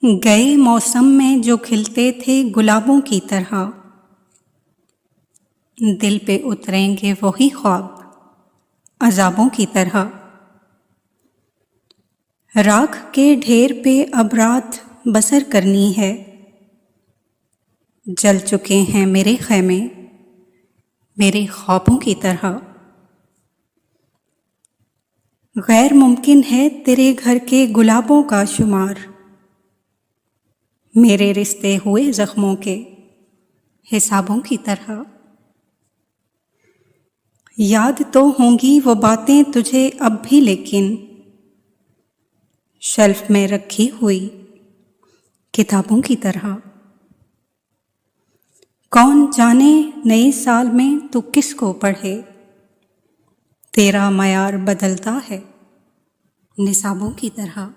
गए मौसम में जो खिलते थे गुलाबों की तरह, दिल पे उतरेंगे वही ख्वाब अजाबों की तरह। राख के ढेर पे अब रात बसर करनी है, जल चुके हैं मेरे खैमे मेरे ख्वाबों की तरह। गैर मुमकिन है तेरे घर के गुलाबों का शुमार, मेरे रिश्ते हुए जख्मों के हिसाबों की तरह। याद तो होंगी वो बातें तुझे अब भी, लेकिन शेल्फ में रखी हुई किताबों की तरह। कौन जाने नए साल में तू किसको पढ़े, तेरा मयार बदलता है निसाबों की तरह।